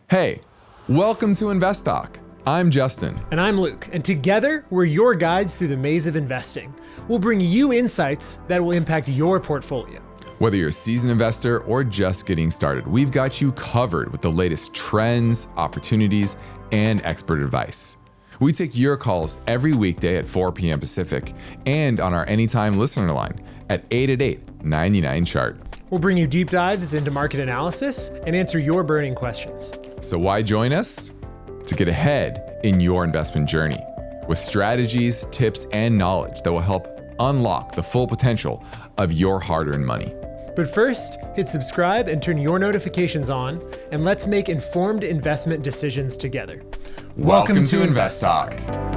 Hey, welcome to InvestTalk. I'm Justin. And I'm Luke, and together we're your guides through the maze of investing. We'll bring you insights that will impact your portfolio. Whether you're a seasoned investor or just getting started, we've got you covered with the latest trends, opportunities, and expert advice. We take your calls every weekday at 4 p.m. Pacific and on our anytime listener line at 888-99-CHART. We'll bring you deep dives into market analysis and answer your burning questions. So why join us? To get ahead in your investment journey with strategies, tips, and knowledge that will help unlock the full potential of your hard-earned money. But first, hit subscribe and turn your notifications on, and let's make informed investment decisions together. Welcome to InvestTalk.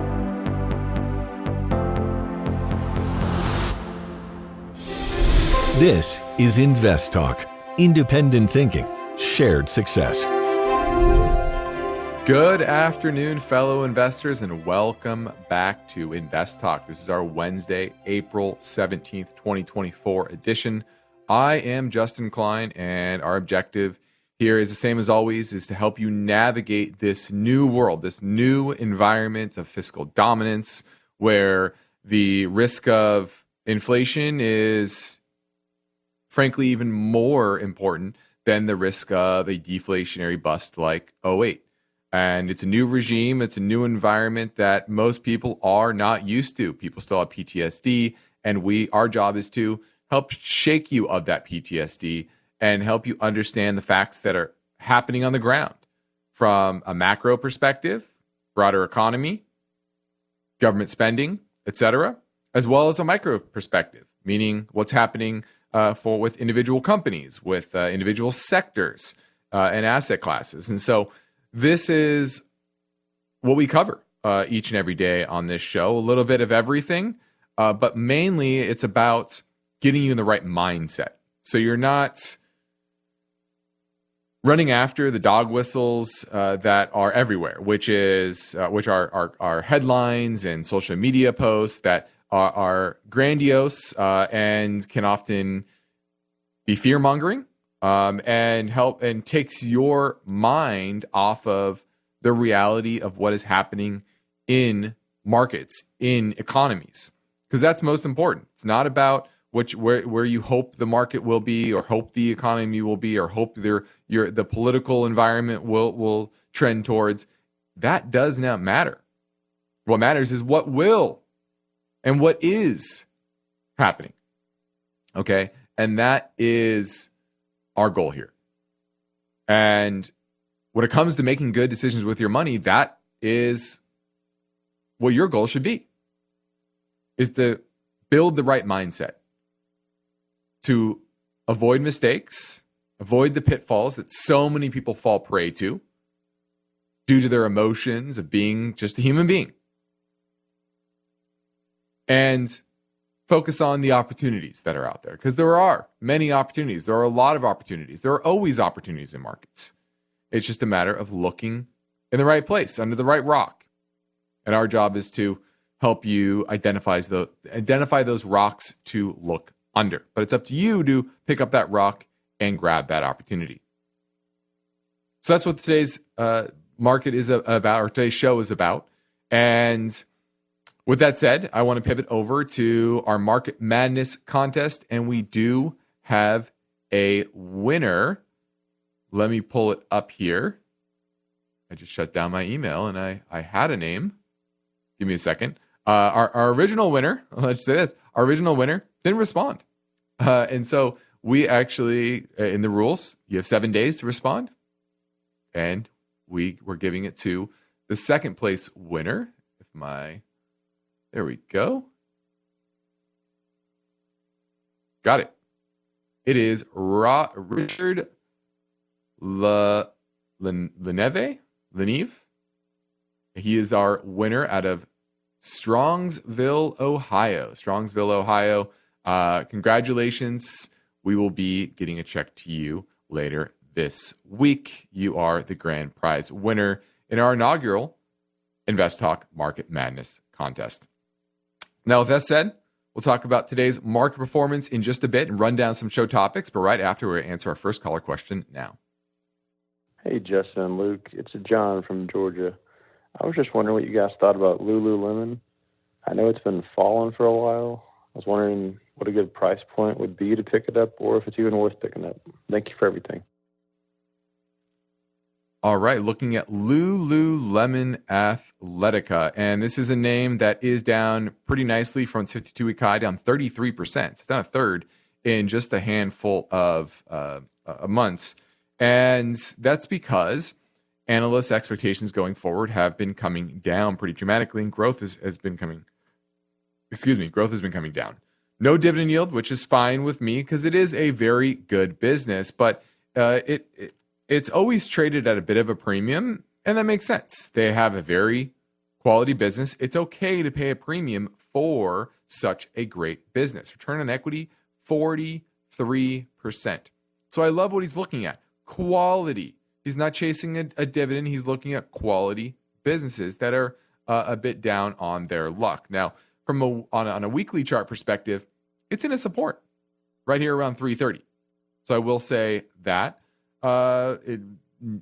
This is InvestTalk, independent thinking, shared success. Good afternoon, fellow investors, and welcome back to InvestTalk. This is our Wednesday, April 17th, 2024 edition. I am Justin Klein, and our objective here is the same as always, is to help you navigate this new world, this new environment of fiscal dominance, where the risk of inflation is frankly even more important than the risk of a deflationary bust like '08. And it's a new regime, it's a new environment that most people are not used to. People still have PTSD, and our job is to help shake you of that PTSD and help you understand the facts that are happening on the ground from a macro perspective, broader economy, government spending, etc., as well as a micro perspective, meaning what's happening with individual companies, with individual sectors and asset classes. And so this is what we cover each and every day on this show, a little bit of everything, but mainly it's about getting you in the right mindset. So you're not running after the dog whistles that are everywhere, which are headlines and social media posts that are grandiose and can often be fear-mongering and takes your mind off of the reality of what is happening in markets, in economies, because that's most important. It's not about where you hope the market will be, or hope the economy will be, or hope the political environment will trend towards. That does not matter. What matters is what will and what is happening. Okay? And that is our goal here. And when it comes to making good decisions with your money, that is what your goal should be, is to build the right mindset, to avoid mistakes, avoid the pitfalls that so many people fall prey to due to their emotions of being just a human being, and focus on the opportunities that are out there, because there are many opportunities. There are a lot of opportunities. There are always opportunities in markets. It's just a matter of looking in the right place, under the right rock. And our job is to help you identify those rocks to look under. But it's up to you to pick up that rock and grab that opportunity. So that's what today's market is about, or today's show is about. And with that said, I want to pivot over to our Market Madness contest, and we do have a winner. Let me pull it up here. I just shut down my email, and I had a name. Give me a second. Our original winner, let's say this, our original winner didn't respond. And so we actually, in the rules, you have 7 days to respond. And we were giving it to the second place winner. There we go. Got it. It is Richard Leneve. He is our winner out of Strongsville, Ohio. Congratulations. We will be getting a check to you later this week. You are the grand prize winner in our inaugural InvestTalk Market Madness contest. Now, with that said, we'll talk about today's market performance in just a bit and run down some show topics, but right after we answer our first caller question now. Hey, Justin and Luke. It's John from Georgia. I was just wondering what you guys thought about Lululemon. I know it's been falling for a while. I was wondering what a good price point would be to pick it up, or if it's even worth picking up. Thank you for everything. All right, looking at Lululemon Athletica, and this is a name that is down pretty nicely from its 52-week high, down 33%. It's down a third in just a handful of months, and that's because analysts' expectations going forward have been coming down pretty dramatically, and growth has been coming down. No dividend yield, which is fine with me because it is a very good business, but it's always traded at a bit of a premium, and that makes sense. They have a very quality business. It's okay to pay a premium for such a great business. Return on equity, 43%. So I love what he's looking at. Quality. He's not chasing a dividend. He's looking at quality businesses that are a bit down on their luck. Now, on a weekly chart perspective, it's in a support right here around 330. So I will say that.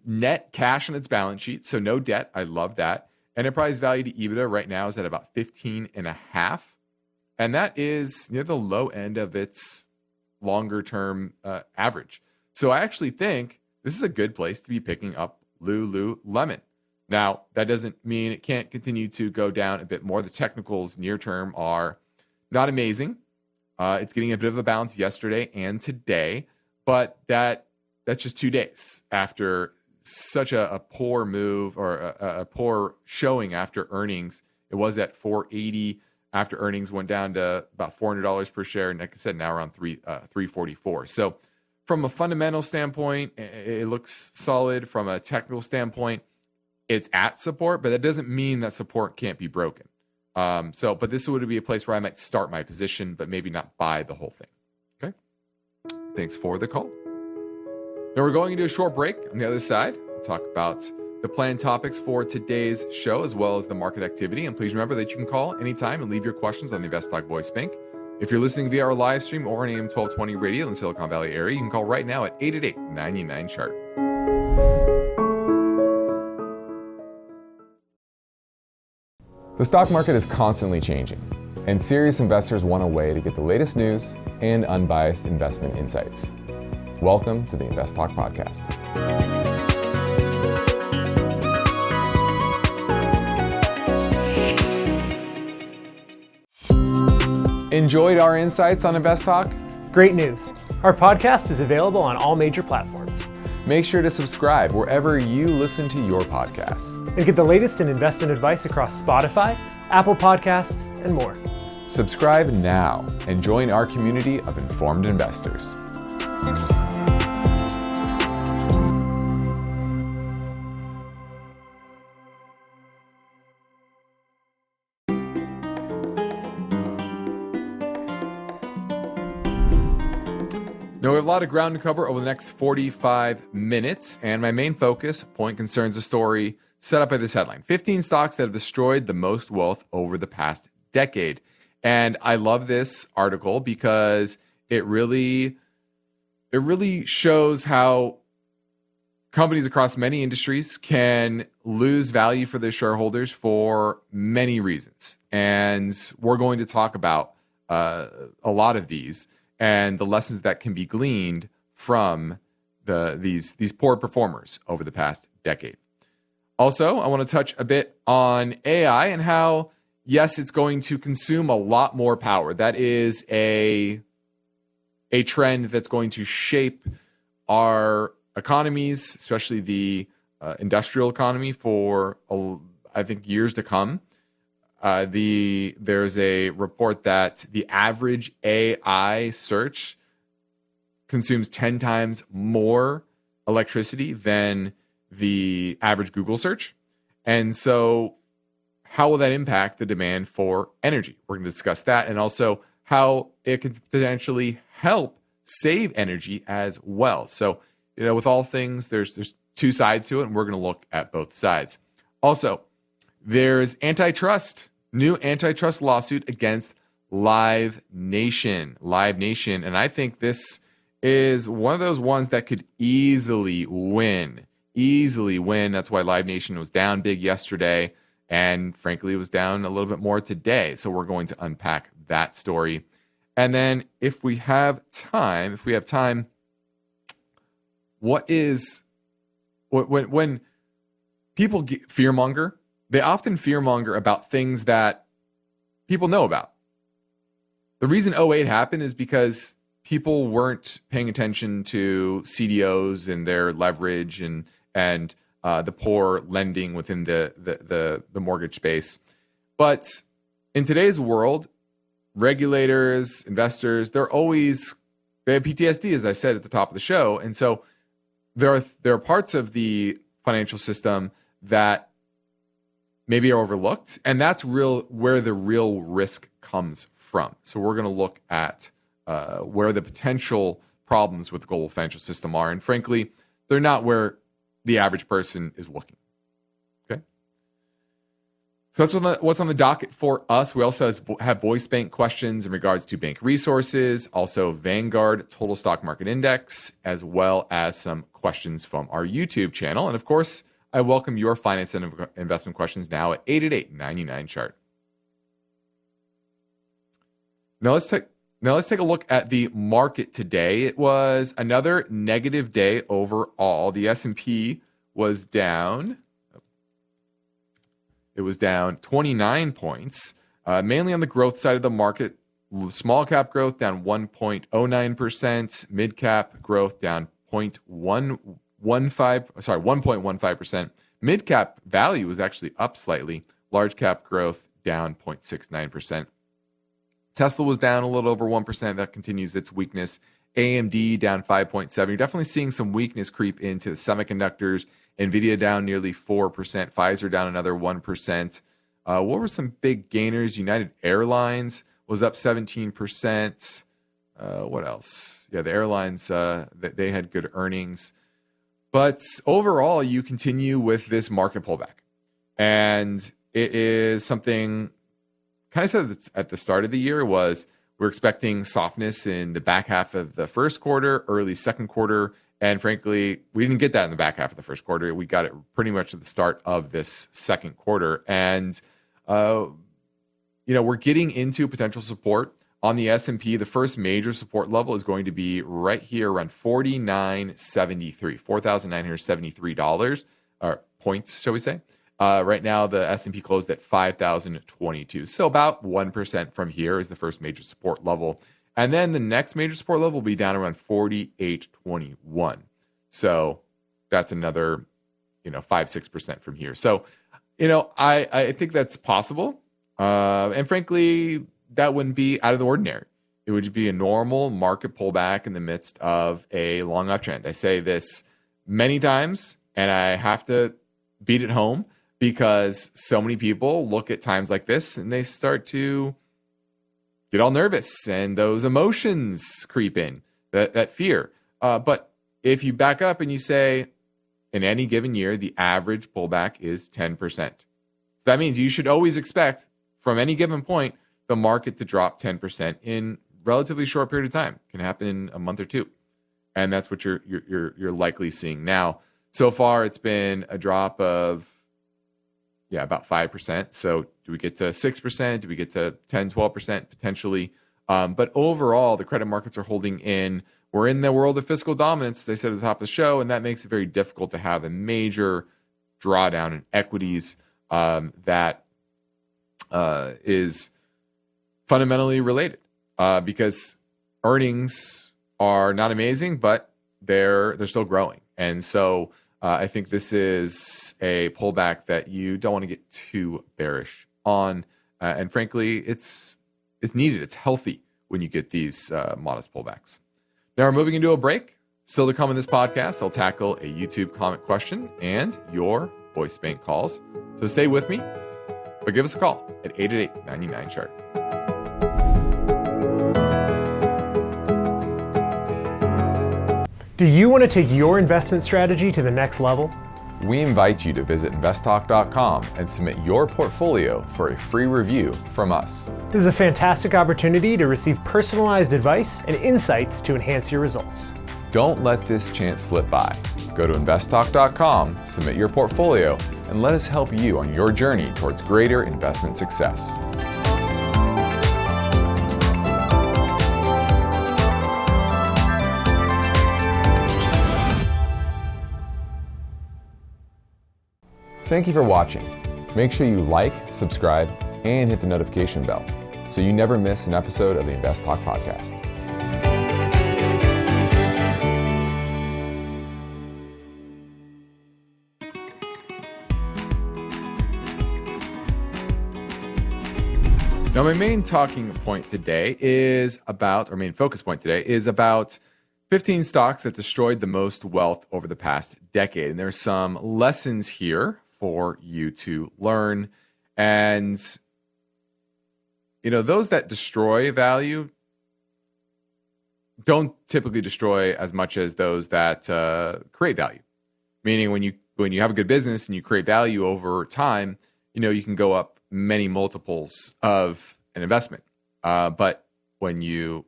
Net cash on its balance sheet, so no debt. I love that. Enterprise value to EBITDA right now is at about 15.5, and that is near the low end of its longer term average. So I actually think this is a good place to be picking up Lululemon. Now, that doesn't mean it can't continue to go down a bit more. The technicals near term are not amazing. It's getting a bit of a bounce yesterday and today, but that's just 2 days after such a poor move or a poor showing after earnings. It was at 480 after earnings went down to about $400 per share. And like I said, now around 344. So from a fundamental standpoint, it looks solid. From a technical standpoint, it's at support, but that doesn't mean that support can't be broken. But this would be a place where I might start my position, but maybe not buy the whole thing. Okay. Thanks for the call. Now we're going into a short break. On the other side, we'll talk about the planned topics for today's show, as well as the market activity. And please remember that you can call anytime and leave your questions on the InvestTalk voice bank. If you're listening via our live stream or on AM 1220 radio in the Silicon Valley area, you can call right now at 888-99-CHART. The stock market is constantly changing, and serious investors want a way to get the latest news and unbiased investment insights. Welcome to the InvestTalk podcast. Enjoyed our insights on InvestTalk? Great news. Our podcast is available on all major platforms. Make sure to subscribe wherever you listen to your podcasts. And get the latest in investment advice across Spotify, Apple Podcasts, and more. Subscribe now and join our community of informed investors. Now, we have a lot of ground to cover over the next 45 minutes, and my main point concerns a story set up by this headline: 15 stocks that have destroyed the most wealth over the past decade. And I love this article because it really shows how companies across many industries can lose value for their shareholders for many reasons. And we're going to talk about a lot of these and the lessons that can be gleaned from these poor performers over the past decade. Also, I want to touch a bit on AI and how, yes, it's going to consume a lot more power. That is a trend that's going to shape our economies, especially the industrial economy, for I think years to come. There's a report that the average AI search consumes 10 times more electricity than the average Google search. And so how will that impact the demand for energy? We're going to discuss that, and also how it could potentially help save energy as well. So, with all things, there's two sides to it, and we're going to look at both sides. Also, there's antitrust. New antitrust lawsuit against Live Nation. And I think this is one of those ones that could easily win easily win. That's why Live Nation was down big yesterday. And frankly, it was down a little bit more today. So we're going to unpack that story. And then if we have time, when people fearmonger, they often fearmonger about things that people know about. The reason 08 happened is because people weren't paying attention to CDOs and their leverage and the poor lending within the mortgage space. But in today's world, regulators, investors, they have PTSD, as I said at the top of the show. And so there are parts of the financial system that maybe are overlooked, and that's where the real risk comes from. So we're going to look at where the potential problems with the global financial system are, and frankly, they're not where the average person is looking. Okay, so that's what's on the docket for us. We also have voice bank questions in regards to bank resources, also Vanguard Total Stock Market Index, as well as some questions from our YouTube channel, and of course, I welcome your finance and investment questions now at 888-99-CHART. Now let's take a look at the market today. It was another negative day overall. The S&P was down. It was down 29 points, mainly on the growth side of the market. Small cap growth down 1.09%. Mid cap growth down 1.15%. Mid cap value was actually up slightly. Large cap growth down 0.69%. Tesla was down a little over 1%. That continues its weakness. AMD down 5.7%. You're definitely seeing some weakness creep into the semiconductors. Nvidia down nearly 4%. Pfizer down another 1%. What were some big gainers? United Airlines was up 17%. What else? Yeah, the airlines, they had good earnings. But overall, you continue with this market pullback. And it is something kind of said at the start of the year was we're expecting softness in the back half of the first quarter, early second quarter. And frankly, we didn't get that in the back half of the first quarter. We got it pretty much at the start of this second quarter. And, we're getting into potential support on the S&P. The first major support level is going to be right here around $4,973, or points, shall we say. Right now, the S&P closed at 5,022. So about 1% from here is the first major support level. And then the next major support level will be down around 4821. So that's another, 5-6% from here. So, I think that's possible. And frankly, that wouldn't be out of the ordinary. It would be a normal market pullback in the midst of a long uptrend. I say this many times, and I have to beat it home because so many people look at times like this and they start to get all nervous and those emotions creep in, that fear. But if you back up and you say, in any given year, the average pullback is 10%. So that means you should always expect from any given point, the market to drop 10% in relatively short period of time. It can happen in a month or two. And that's what you're likely seeing now. So far, it's been a drop of, about 5%. So do we get to 6%? Do we get to 10, 12% potentially? But overall, the credit markets are holding in. We're in the world of fiscal dominance, as I said at the top of the show, and that makes it very difficult to have a major drawdown in equities that is fundamentally related because earnings are not amazing, but they're still growing. And so I think this is a pullback that you don't want to get too bearish on. And frankly, it's needed. It's healthy when you get these modest pullbacks. Now we're moving into a break. Still to come in this podcast, I'll tackle a YouTube comment question and your voice bank calls. So stay with me, but give us a call at 888-99-CHART. Do you want to take your investment strategy to the next level? We invite you to visit InvestTalk.com and submit your portfolio for a free review from us. This is a fantastic opportunity to receive personalized advice and insights to enhance your results. Don't let this chance slip by. Go to investtalk.com, submit your portfolio, and let us help you on your journey towards greater investment success. Thank you for watching. Make sure you like, subscribe, and hit the notification bell so you never miss an episode of the InvestTalk podcast. Now, my main talking point today is about, or main focus point today is about 15 stocks that destroyed the most wealth over the past decade. And there's some lessons here for you to learn. And, those that destroy value don't typically destroy as much as those that create value. Meaning when you have a good business and you create value over time, you can go up many multiples of an investment. But when you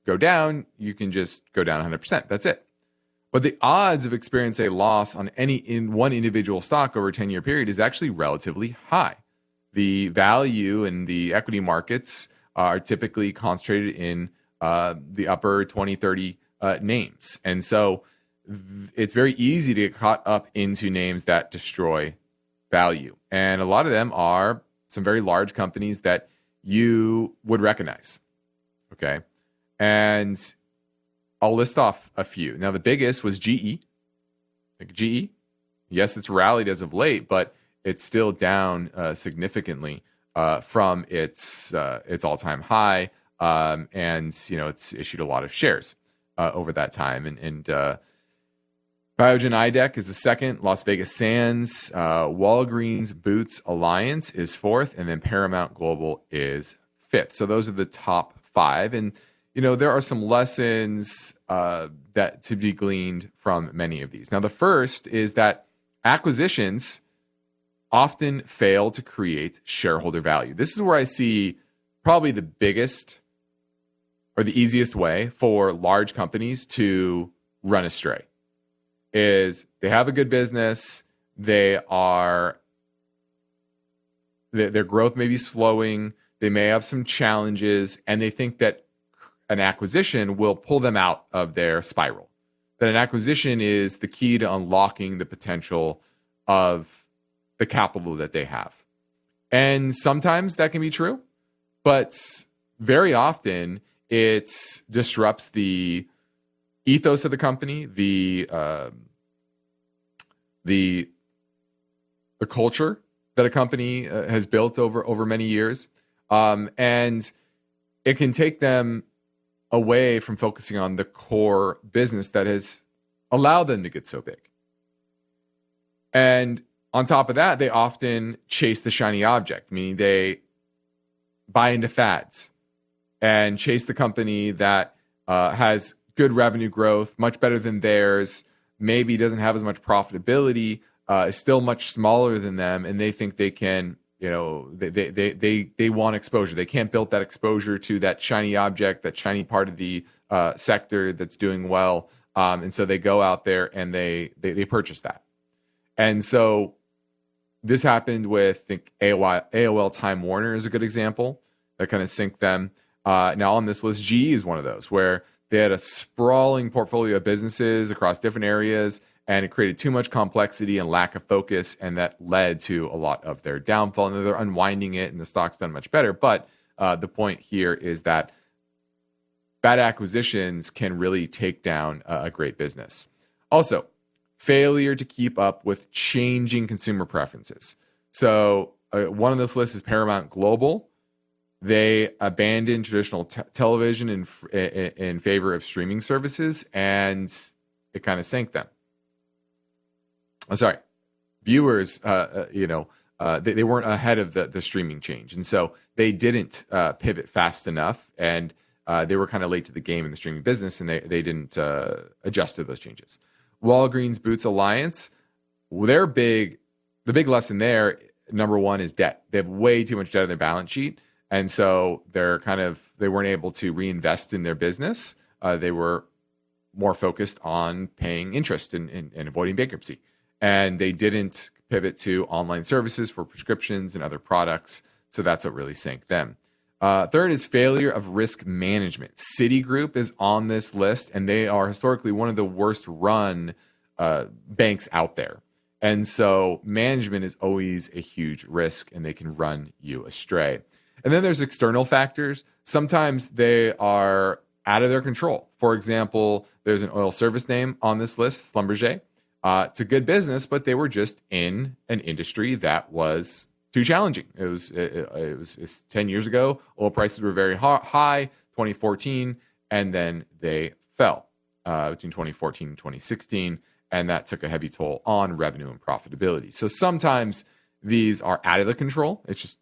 go down, you can just go down 100%. That's it. But the odds of experiencing a loss on one individual stock over a 10-year period is actually relatively high. The value in the equity markets are typically concentrated in the upper 20, 30 names. And so it's very easy to get caught up into names that destroy value. And a lot of them are some very large companies that you would recognize. Okay. And I'll list off a few. Now, the biggest was GE. GE, yes, it's rallied as of late, but it's still down significantly from its all-time high. And it's issued a lot of shares over that time. And Biogen IDEC is the second. Las Vegas Sands, Walgreens Boots Alliance is fourth, and then Paramount Global is fifth. So those are the top five. And there are some lessons that to be gleaned from many of these. Now, the first is that acquisitions often fail to create shareholder value. This is where I see probably the biggest or the easiest way for large companies to run astray. Is they have a good business, their growth may be slowing, they may have some challenges, and they think that an acquisition will pull them out of their spiral. That an acquisition is the key to unlocking the potential of the capital that they have. And sometimes that can be true, but very often it disrupts the ethos of the company, the culture that a company has built over many years, and it can take them away from focusing on the core business that has allowed them to get so big. And on top of that, they often chase the shiny object, meaning they buy into fads and chase the company that has good revenue growth, much better than theirs, maybe doesn't have as much profitability, is still much smaller than them, and they think they can, they want exposure. They can't build that exposure to that shiny object, that shiny part of the sector that's doing well, and so they go out there and they purchase that. And so this happened with, I think, AOL Time Warner is a good example that kind of synced them. Now on this list, GE is one of those where they had a sprawling portfolio of businesses across different areas, and it created too much complexity and lack of focus, and that led to a lot of their downfall. And they're unwinding it, and the stock's done much better. But the point here is that bad acquisitions can really take down a great business. Also, failure to keep up with changing consumer preferences. So one on this list is Paramount Global. They abandoned traditional television in favor of streaming services, and it kind of sank them. Viewers, they weren't ahead of the streaming change, and so they didn't pivot fast enough, and they were kind of late to the game in the streaming business, and they didn't adjust to those changes. Walgreens Boots Alliance, the big lesson there, number one, is debt. They have way too much debt on their balance sheet. And so they weren't able to reinvest in their business. They were more focused on paying interest and avoiding bankruptcy. And they didn't pivot to online services for prescriptions and other products. So that's what really sank them. Third is failure of risk management. Citigroup is on this list, and they are historically one of the worst run banks out there. And so management is always a huge risk, and they can run you astray. And then there's external factors. Sometimes they are out of their control. For example, there's an oil service name on this list, Schlumberger. It's a good business, but they were just in an industry that was too challenging. It was 10 years ago. Oil prices were very high, 2014, and then they fell between 2014 and 2016, and that took a heavy toll on revenue and profitability. So sometimes these are out of the control. It's just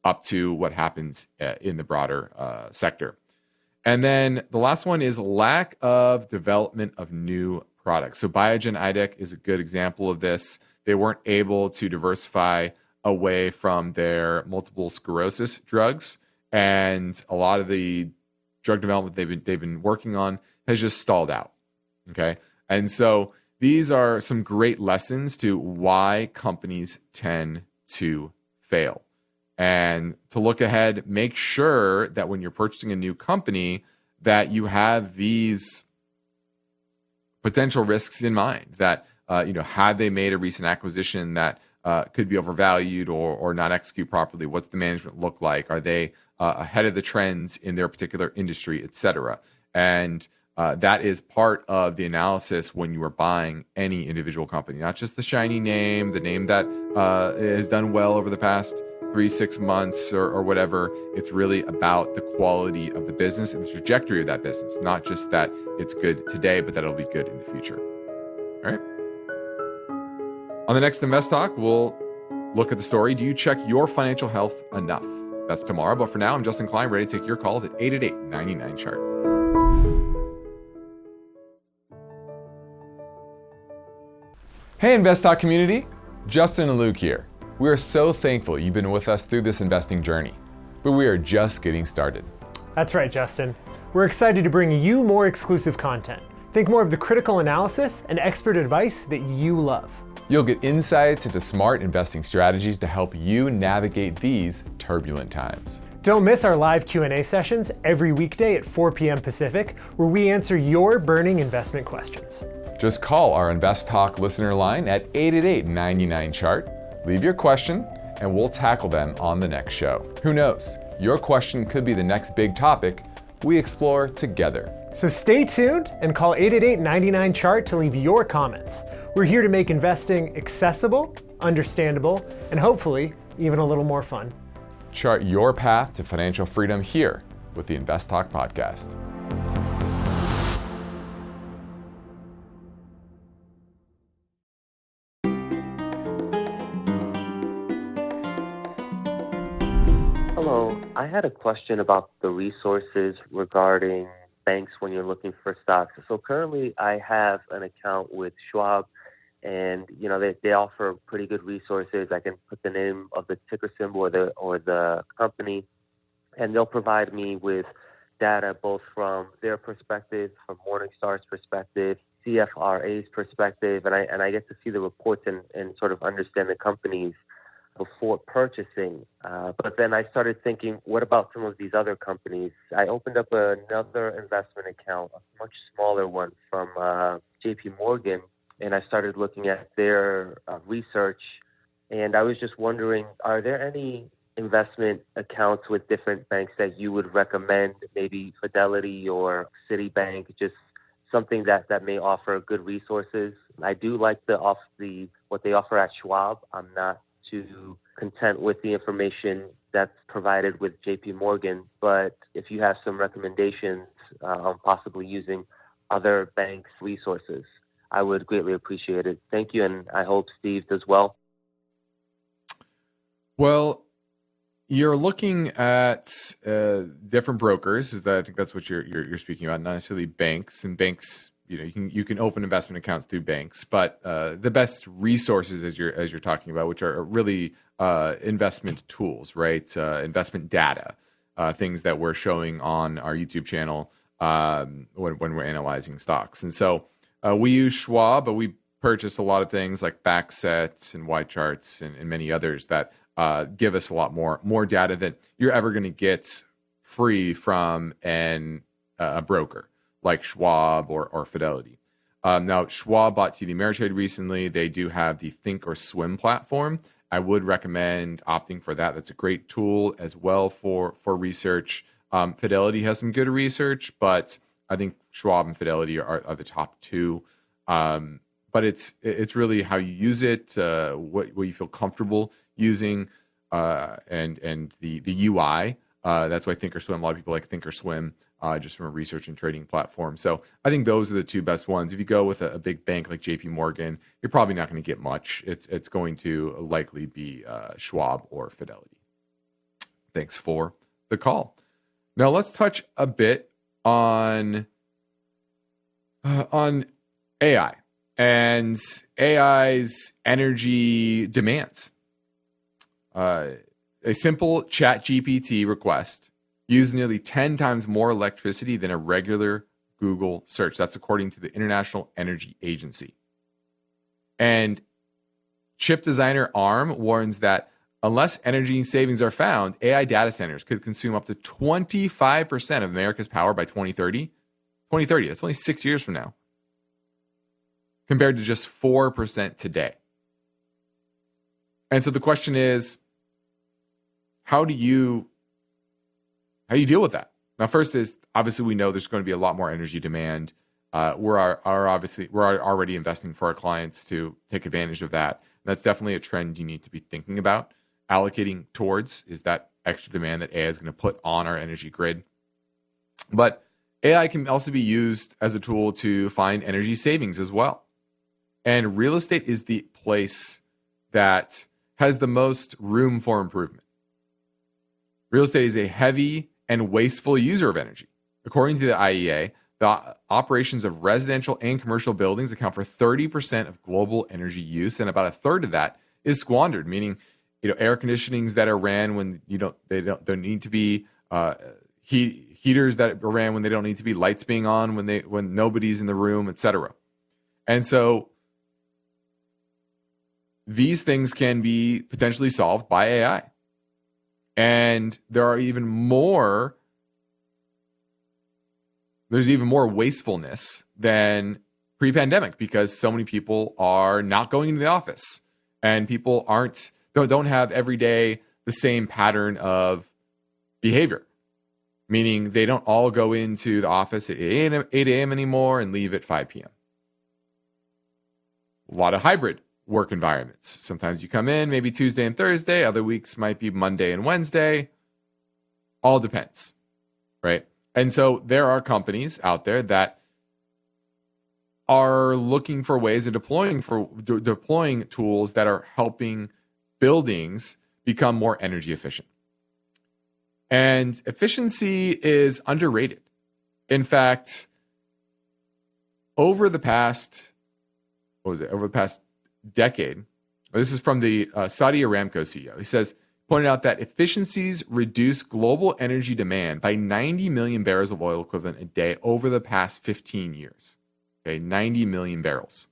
up to what happens in the broader sector. And then the last one is lack of development of new products. So Biogen IDEC is a good example of this. They weren't able to diversify away from their multiple sclerosis drugs, and a lot of the drug development they've been working on has just stalled out. Okay, and so these are some great lessons to why companies tend to fail. And to look ahead, make sure that when you're purchasing a new company, that you have these potential risks in mind. That had they made a recent acquisition that could be overvalued or not execute properly? What's the management look like? Are they ahead of the trends in their particular industry, et cetera? And that is part of the analysis when you are buying any individual company, not just the shiny name, the name that has done well over the past 3-6 months or whatever. It's really about the quality of the business and the trajectory of that business, not just that it's good today, but that it'll be good in the future. All right. On the next Invest Talk, we'll look at the story. Do you check your financial health enough? That's tomorrow. But for now, I'm Justin Klein, ready to take your calls at 888-99-CHART. Hey, Invest Talk community. Justin and Luke here. We are so thankful you've been with us through this investing journey, but we are just getting started. That's right, Justin. We're excited to bring you more exclusive content. Think more of the critical analysis and expert advice that you love. You'll get insights into smart investing strategies to help you navigate these turbulent times. Don't miss our live Q&A sessions every weekday at 4 p.m. Pacific, where we answer your burning investment questions. Just call our Invest Talk listener line at 888-99-CHART. Leave your question, and we'll tackle them on the next show. Who knows? Your question could be the next big topic we explore together. So stay tuned and call 888-99-CHART to leave your comments. We're here to make investing accessible, understandable, and hopefully even a little more fun. Chart your path to financial freedom here with the Invest Talk podcast. Hello, I had a question about the resources regarding banks when you're looking for stocks. So currently I have an account with Schwab, and they offer pretty good resources. I can put the name of the ticker symbol or the company, and they'll provide me with data both from their perspective, from Morningstar's perspective, CFRA's perspective, and I get to see the reports and sort of understand the companies before purchasing. But then I started thinking, what about some of these other companies? I opened up another investment account, a much smaller one from JP Morgan, and I started looking at their research. And I was just wondering, are there any investment accounts with different banks that you would recommend, maybe Fidelity or Citibank, just something that may offer good resources? I do like what they offer at Schwab. I'm not too content with the information that's provided with JP Morgan, but if you have some recommendations on possibly using other banks' resources, I would greatly appreciate it. Thank you, and I hope Steve does well. Well, you're looking at different brokers. I think that's what you're speaking about, not necessarily banks. And banks, you can open investment accounts through banks, but the best resources, as you're talking about, which are really investment tools, right? Investment data, things that we're showing on our YouTube channel when we're analyzing stocks. And so we use Schwab, but we purchase a lot of things like back sets and Y charts and many others that give us a lot more data than you're ever going to get free from a broker like Schwab or Fidelity. Now, Schwab bought TD Ameritrade recently. They do have the Think or Swim platform. I would recommend opting for that. That's a great tool as well for research. Fidelity has some good research, but I think Schwab and Fidelity are the top two. But it's really how you use it, what you feel comfortable using, and the UI. That's why Thinkorswim. A lot of people like Thinkorswim just from a research and trading platform. So I think those are the two best ones. If you go with a big bank like JP Morgan, you're probably not going to get much. It's going to likely be Schwab or Fidelity. Thanks for the call. Now let's touch a bit on AI and AI's energy demands. A simple chat GPT request uses nearly 10 times more electricity than a regular Google search. That's according to the International Energy Agency. And chip designer ARM warns that unless energy savings are found, AI data centers could consume up to 25% of America's power by 2030. 2030, that's only 6 years from now, compared to just 4% today. And so the question is, how do you deal with that? Now, first is obviously we know there's going to be a lot more energy demand. We're already investing for our clients to take advantage of that. And that's definitely a trend you need to be thinking about allocating towards, is that extra demand that AI is going to put on our energy grid. But AI can also be used as a tool to find energy savings as well. And real estate is the place that has the most room for improvement. Real estate is a heavy and wasteful user of energy. According to the IEA, the operations of residential and commercial buildings account for 30% of global energy use, and about a third of that is squandered, meaning air conditionings that are ran when they don't need to be, heaters that are ran when they don't need to be, lights being on when nobody's in the room, etc. And so these things can be potentially solved by AI. And there's even more wastefulness than pre-pandemic because so many people are not going into the office and people don't have every day the same pattern of behavior, meaning they don't all go into the office at 8 a.m. anymore and leave at 5 p.m. A lot of hybrid work environments. Sometimes you come in maybe Tuesday and Thursday. Other weeks might be Monday and Wednesday. All depends, right? And so there are companies out there that are looking for ways of deploying tools that are helping buildings become more energy efficient. And efficiency is underrated. In fact, over the past decade, this is from the Saudi Aramco CEO. He pointed out that efficiencies reduce global energy demand by 90 million barrels of oil equivalent a day over the past 15 years. Okay, 90 million barrels.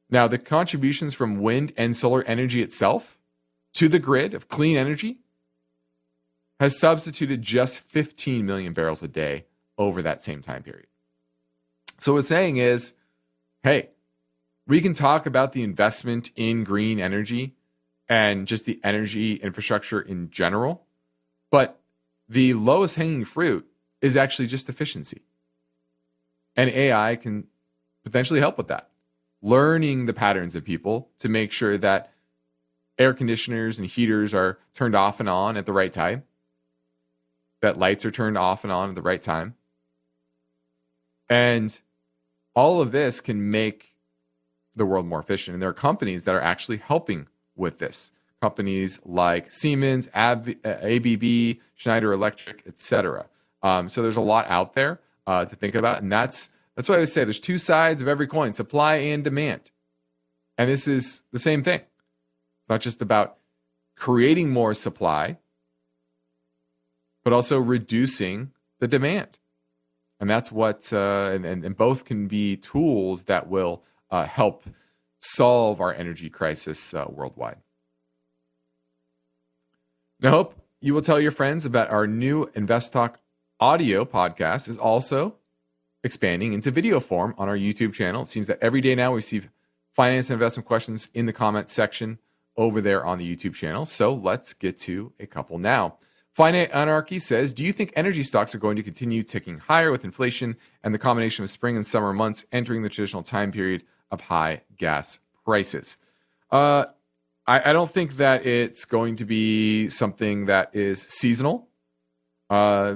Now, the contributions from wind and solar energy itself to the grid of clean energy has substituted just 15 million barrels a day over that same time period. So what it's saying is, hey, we can talk about the investment in green energy and just the energy infrastructure in general, but the lowest hanging fruit is actually just efficiency. And AI can potentially help with that. Learning the patterns of people to make sure that air conditioners and heaters are turned off and on at the right time, that lights are turned off and on at the right time. And all of this can make the world more efficient. And there are companies that are actually helping with this. Companies like Siemens, ABB, Schneider Electric, etc. So there's a lot out there to think about. And that's why I always say there's two sides of every coin, supply and demand. And this is the same thing. It's not just about creating more supply, but also reducing the demand. And that's what, and both can be tools that will help solve our energy crisis worldwide. Now, I hope you will tell your friends about our new InvestTalk audio podcast is also expanding into video form on our YouTube channel. It seems that every day now we receive finance and investment questions in the comments section over there on the YouTube channel. So let's get to a couple now. Finite Anarchy says, do you think energy stocks are going to continue ticking higher with inflation and the combination of spring and summer months entering the traditional time period of high gas prices? I don't think that it's going to be something that is seasonal. The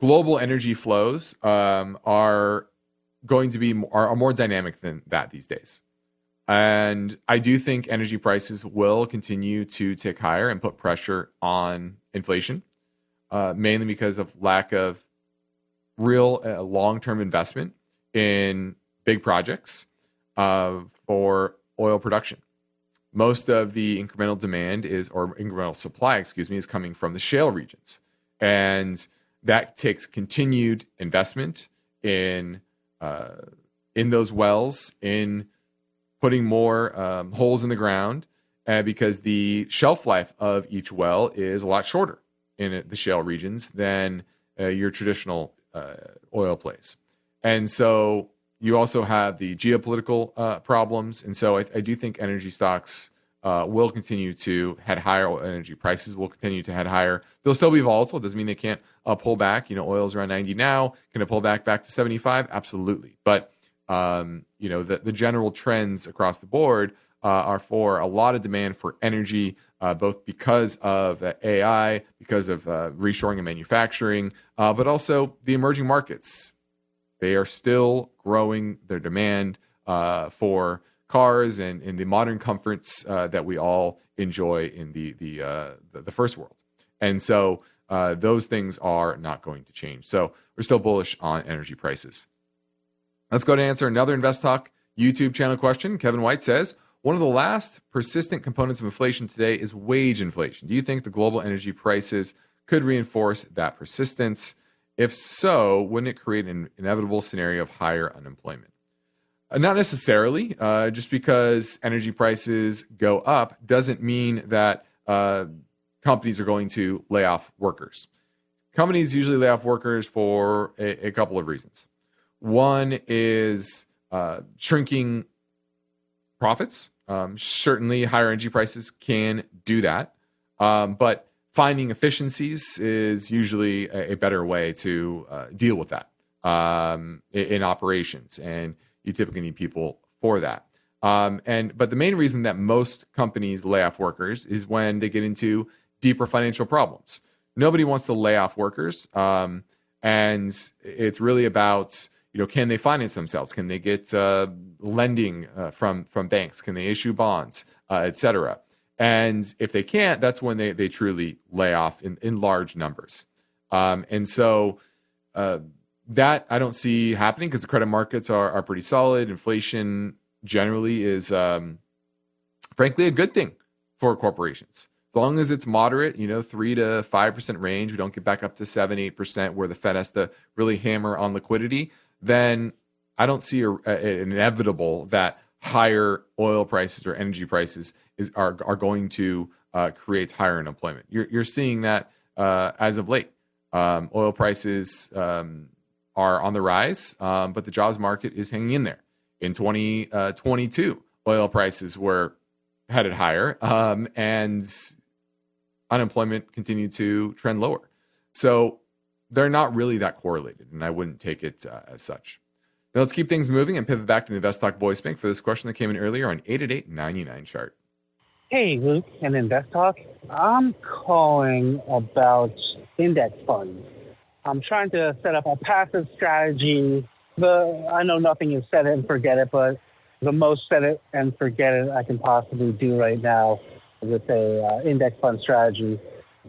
global energy flows are going to be are more dynamic than that these days. And I do think energy prices will continue to tick higher and put pressure on inflation, mainly because of lack of real long-term investment in big projects for oil production. Most of the incremental demand incremental supply, is coming from the shale regions. And that takes continued investment in those wells, in putting more holes in the ground, because the shelf life of each well is a lot shorter in the shale regions than your traditional oil plays. And so you also have the geopolitical problems. And so I do think energy stocks will continue to head higher. Energy prices will continue to head higher. They'll still be volatile. It doesn't mean they can't pull back. Oil's around 90 now. Can it pull back to 75? Absolutely. But the general trends across the board are for a lot of demand for energy, both because of AI, because of reshoring and manufacturing, but also the emerging markets. They are still growing their demand for cars and in the modern comforts that we all enjoy in the first world. And so those things are not going to change. So we're still bullish on energy prices. Let's go to answer another InvestTalk YouTube channel question. Kevin White says, one of the last persistent components of inflation today is wage inflation. Do you think the global energy prices could reinforce that persistence? If so, wouldn't it create an inevitable scenario of higher unemployment? Not necessarily. Just because energy prices go up doesn't mean that companies are going to lay off workers. Companies usually lay off workers for a couple of reasons. One is shrinking profits. Certainly, higher energy prices can do that. But finding efficiencies is usually a better way to deal with that in operations. And you typically need people for that. But the main reason that most companies lay off workers is when they get into deeper financial problems. Nobody wants to lay off workers. And it's really about, can they finance themselves? Can they get lending from banks? Can they issue bonds, et cetera? And if they can't, that's when they truly lay off in large numbers. And so that I don't see happening because the credit markets are pretty solid. Inflation generally is, frankly, a good thing for corporations. As long as it's moderate, 3 to 5% range, we don't get back up to 7-8% where the Fed has to really hammer on liquidity, then I don't see an inevitable that higher oil prices or energy prices are going to create higher unemployment. You're seeing that as of late. Oil prices are on the rise, but the jobs market is hanging in there. In 2022, oil prices were headed higher, and unemployment continued to trend lower. So they're not really that correlated, and I wouldn't take it as such. Now let's keep things moving and pivot back to the InvestTalk voice bank for this question that came in earlier on 888-99 chart. Hey, Luke and InvestTalk. I'm calling about index funds. I'm trying to set up a passive strategy. I know nothing is set it and forget it, but the most set it and forget it I can possibly do right now with a index fund strategy,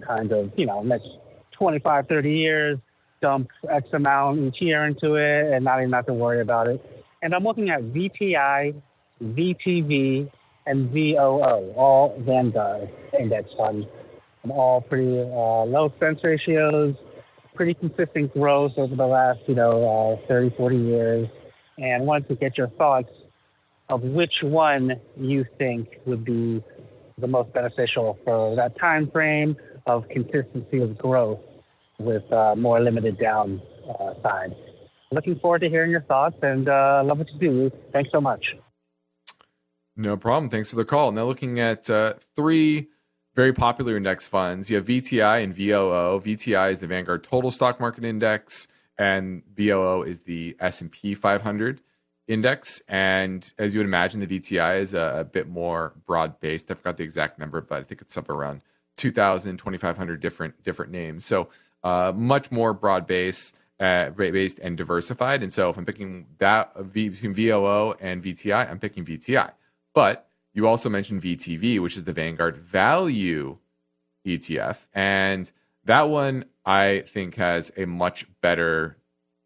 kind of, next 25, 30 years, dump X amount each year into it and not even have to worry about it. And I'm looking at VTI, VTV, and VOO, all Vanguard index funds. all pretty low expense ratios, pretty consistent growth over the last, 30, 40 years. And wanted to get your thoughts of which one you think would be the most beneficial for that time frame of consistency of growth with more limited downside. Looking forward to hearing your thoughts, and love what you do. Thanks so much. No problem. Thanks for the call. Now looking at three very popular index funds. You have VTI and VOO. VTI is the Vanguard Total Stock Market Index, and VOO is the S&P 500 index. And as you would imagine, the VTI is a bit more broad-based. I forgot the exact number, but I think it's somewhere around 2,000, 2,500 different names. So much more broad-based and diversified. And so if I'm picking that between VOO and VTI, I'm picking VTI. But you also mentioned VTV, which is the Vanguard Value ETF. And that one, I think, has a much better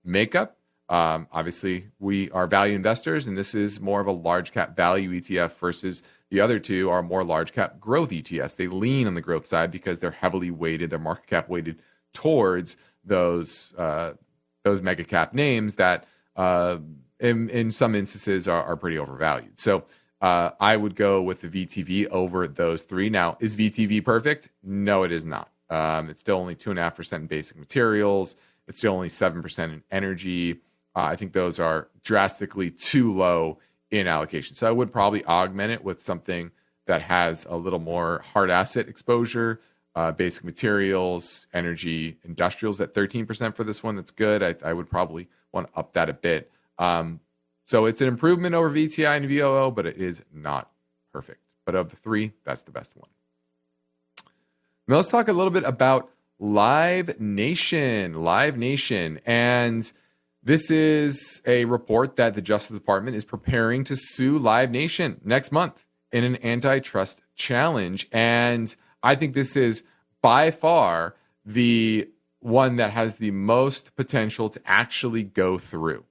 makeup. Obviously, we are value investors, and this is more of a large cap value ETF versus the other two are more large cap growth ETFs. They lean on the growth side because they're heavily weighted, their market cap weighted towards those mega cap names that in some instances are pretty overvalued. So I would go with the VTV over those three. Now, is VTV perfect? No, it is not. It's still only 2.5% in basic materials. It's still only 7% in energy. I think those are drastically too low in allocation. So I would probably augment it with something that has a little more hard asset exposure, basic materials, energy, industrials at 13% for this one. That's good. I would probably want to up that a bit. So it's an improvement over VTI and VOO, but it is not perfect. But of the three, that's the best one. Now let's talk a little bit about Live Nation. Live Nation. And this is a report that the Justice Department is preparing to sue Live Nation next month in an antitrust challenge. And I think this is by far the one that has the most potential to actually go through.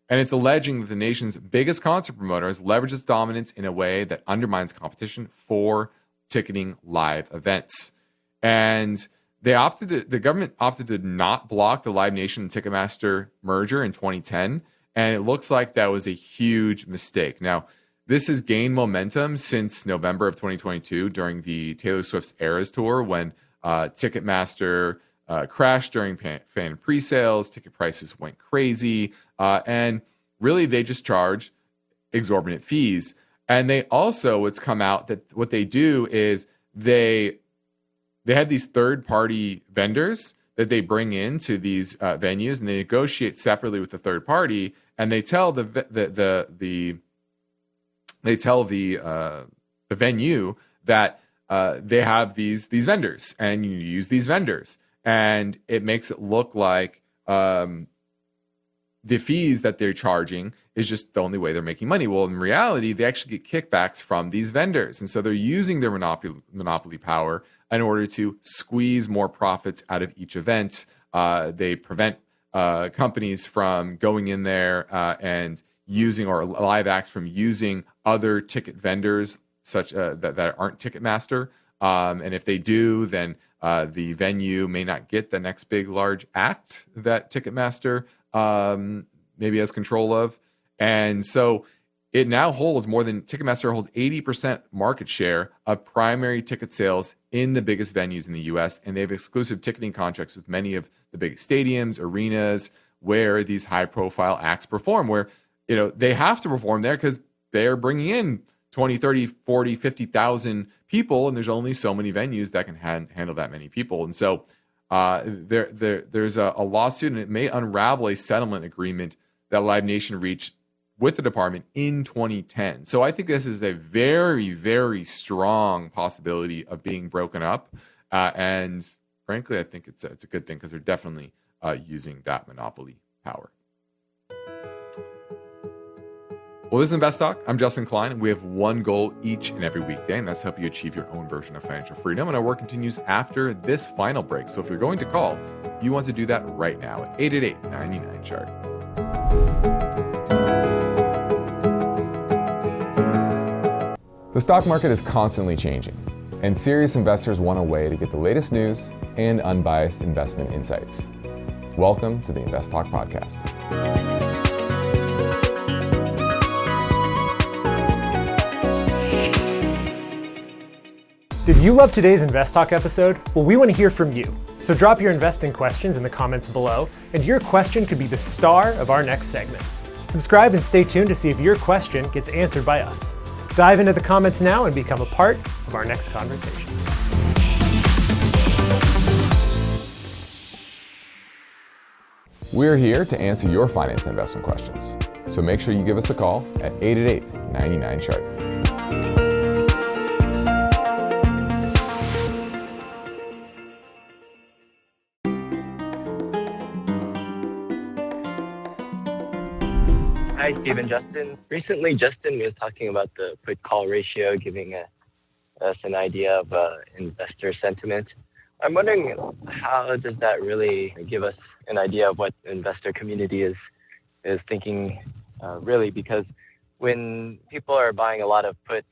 And it's alleging that the nation's biggest concert promoter has leveraged its dominance in a way that undermines competition for ticketing live events. And the government opted to not block the Live Nation and Ticketmaster merger in 2010. And it looks like that was a huge mistake. Now, this has gained momentum since November of 2022 during the Taylor Swift's Eras Tour when Ticketmaster crashed during fan pre-sales. Ticket prices went crazy. And really, they just charge exorbitant fees. And they also, it's come out that what they do is they have these third-party vendors that they bring into these venues, and they negotiate separately with the third party, and they tell the venue that they have these vendors, and you use these vendors, and it makes it look like the fees that they're charging is just the only way they're making money. Well, in reality, they actually get kickbacks from these vendors. And so they're using their monopoly power in order to squeeze more profits out of each event. They prevent companies from going in there and using, or live acts from using other ticket vendors such that aren't Ticketmaster. And if they do, then the venue may not get the next big large act that Ticketmaster maybe has control of. And so it now holds Ticketmaster holds 80% market share of primary ticket sales in the biggest venues in the US. And they have exclusive ticketing contracts with many of the biggest stadiums, arenas, where these high profile acts perform, where, they have to perform there because they're bringing in 20, 30, 40, 50,000 people. And there's only so many venues that can handle that many people. And so there's a lawsuit, and it may unravel a settlement agreement that Live Nation reached with the department in 2010. So I think this is a very, very strong possibility of being broken up. And frankly, I think it's a good thing because they're definitely using that monopoly power. Well, this is InvestTalk. I'm Justin Klein. We have one goal each and every weekday, and that's to help you achieve your own version of financial freedom. And our work continues after this final break. So if you're going to call, you want to do that right now at 888-99-CHART. The stock market is constantly changing. and serious investors want a way to get the latest news and unbiased investment insights. Welcome to the InvestTalk podcast. Did you love today's InvestTalk episode? Well, we want to hear from you. So drop your investing questions in the comments below, and your question could be the star of our next segment. Subscribe and stay tuned to see if your question gets answered by us. Dive into the comments now and become a part of our next conversation. We're here to answer your finance and investment questions. So make sure you give us a call at 888-99-CHART. Hi, Steve and Justin. Recently, Justin was talking about the put-call ratio, giving us an idea of investor sentiment. I'm wondering, how does that really give us an idea of what the investor community is thinking, really? Because when people are buying a lot of puts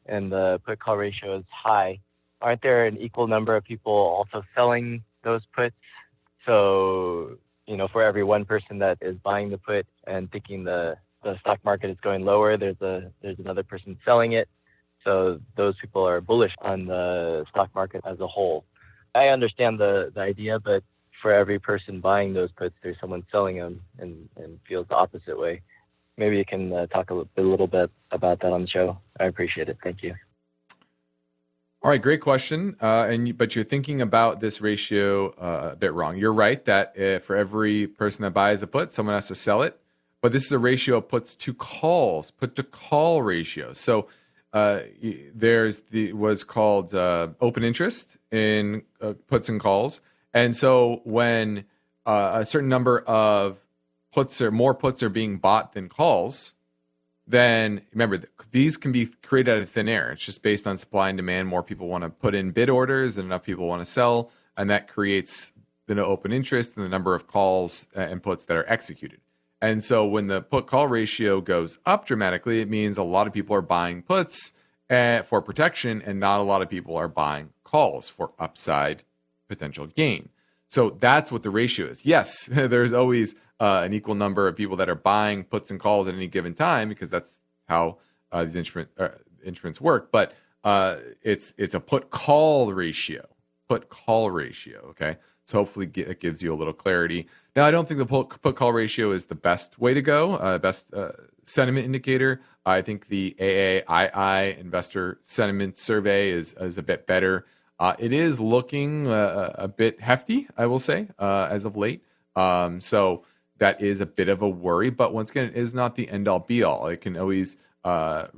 and the put-call ratio is high, aren't there an equal number of people also selling those puts? So, for every one person that is buying the put and thinking the stock market is going lower, there's another person selling it. So those people are bullish on the stock market as a whole. I understand the idea, but for every person buying those puts, there's someone selling them and feels the opposite way. Maybe you can talk a little bit about that on the show. I appreciate it. Thank you. All right, great question. But you're thinking about this ratio a bit wrong. You're right that for every person that buys a put, someone has to sell it. But this is a ratio of puts to calls, put to call ratio. So there's what's called open interest in puts and calls. And so when a certain number of more puts are being bought than calls, then remember, these can be created out of thin air. It's just based on supply and demand. More people want to put in bid orders and enough people want to sell. And that creates the open interest and the number of calls and puts that are executed. And so when the put-call ratio goes up dramatically, it means a lot of people are buying puts for protection and not a lot of people are buying calls for upside potential gain. So that's what the ratio is. Yes, there's always an equal number of people that are buying puts and calls at any given time because that's how these instruments work. But it's a put-call ratio. Put-call ratio, okay? So hopefully it gives you a little clarity. Now, I don't think the put-call ratio is the best way to go, best sentiment indicator. I think the AAII Investor Sentiment Survey is a bit better. It is looking a bit hefty, I will say, as of late. So that is a bit of a worry. But once again, it is not the end-all, be-all. It can always investors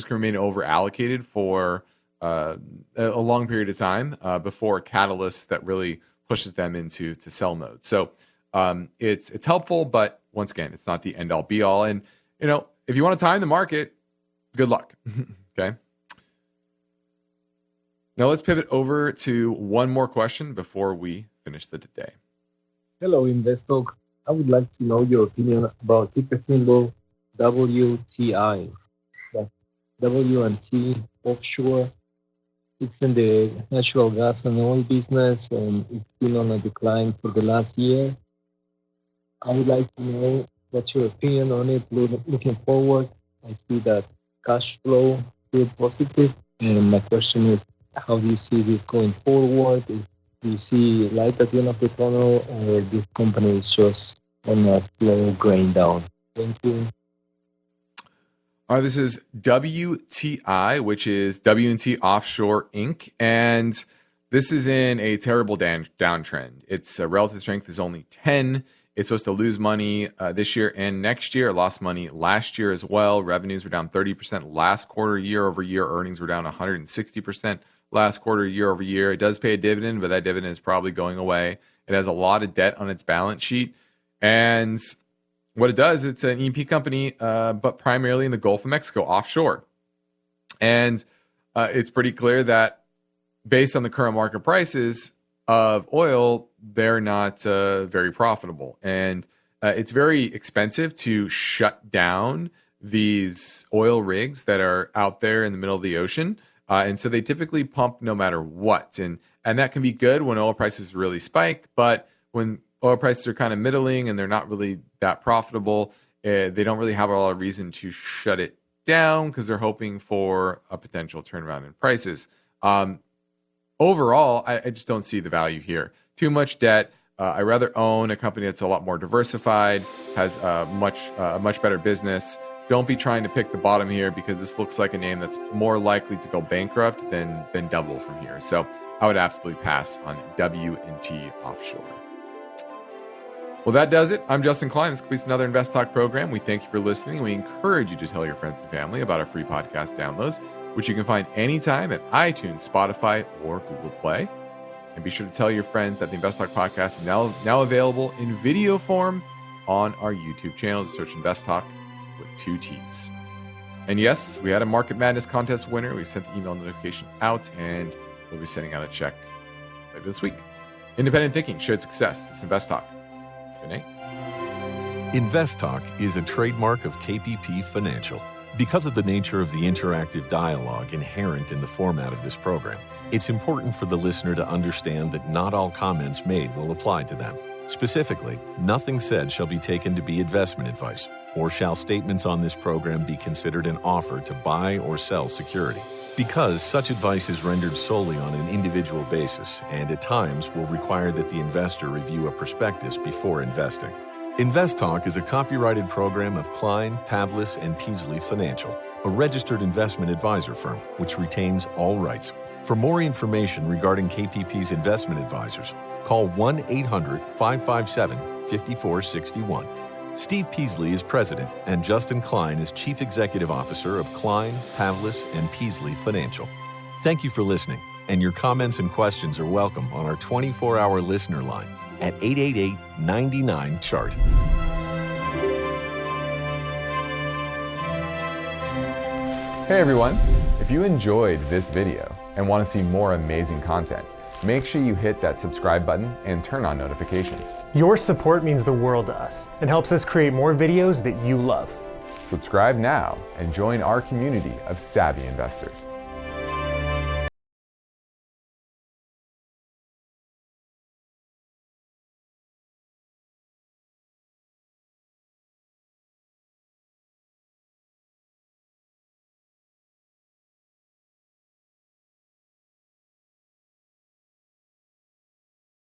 can remain over-allocated for a long period of time before a catalyst that really pushes them into sell mode. So it's helpful, but once again, it's not the end all be all. And if you want to time the market, good luck. Okay. Now let's pivot over to one more question before we finish the day. Hello, InvestTalk. I would like to know your opinion about ticker symbol WTI. That's W&T Offshore. It's in the natural gas and oil business, and it's been on a decline for the last year. I would like to know what's your opinion on it looking forward. I see that cash flow is positive, and my question is, how do you see this going forward? Do you see light at the end of the tunnel, or this company is just on a slow going down? Thank you. This is WTI, which is W&T Offshore Inc. And this is in a terrible downtrend. Its relative strength is only 10. It's supposed to lose money this year and next year. It lost money last year as well. Revenues were down 30% last quarter, year over year. Earnings were down 160% last quarter, year over year. It does pay a dividend, but that dividend is probably going away. It has a lot of debt on its balance sheet. And what it does, it's an E&P company, but primarily in the Gulf of Mexico, offshore. And it's pretty clear that based on the current market prices of oil, they're not very profitable. And it's very expensive to shut down these oil rigs that are out there in the middle of the ocean. And so they typically pump no matter what. And that can be good when oil prices really spike. But when oil prices are kind of middling and they're not really that profitable, they don't really have a lot of reason to shut it down because they're hoping for a potential turnaround in prices. Overall, I just don't see the value here. Too much debt. I rather own a company that's a lot more diversified, has a much better business. Don't be trying to pick the bottom here because this looks like a name that's more likely to go bankrupt than double from here. So I would absolutely pass on W&T Offshore. Well, that does it. I'm Justin Klein. This completes another InvestTalk program. We thank you for listening. We encourage you to tell your friends and family about our free podcast downloads, which you can find anytime at iTunes, Spotify, or Google Play. And be sure to tell your friends that the InvestTalk podcast is now available in video form on our YouTube channel. Just search InvestTalk with 2 T's. And yes, we had a Market Madness contest winner. We sent the email notification out, and we'll be sending out a check later this week. Independent thinking, shared success. This is InvestTalk. Good night. InvestTalk is a trademark of KPP Financial. Because of the nature of the interactive dialogue inherent in the format of this program, it's important for the listener to understand that not all comments made will apply to them. Specifically, nothing said shall be taken to be investment advice, or shall statements on this program be considered an offer to buy or sell security. Because such advice is rendered solely on an individual basis and at times will require that the investor review a prospectus before investing. InvestTalk is a copyrighted program of Klein, Pavlis, and Peasley Financial, a registered investment advisor firm which retains all rights. For more information regarding KPP's investment advisors, call 1-800-557-5461. Steve Peasley is president, and Justin Klein is chief executive officer of Klein, Pavlis, and Peasley Financial. Thank you for listening, and your comments and questions are welcome on our 24-hour listener line at 888-99-CHART. Hey everyone, if you enjoyed this video and want to see more amazing content, make sure you hit that subscribe button and turn on notifications. Your support means the world to us and helps us create more videos that you love. Subscribe now and join our community of savvy investors.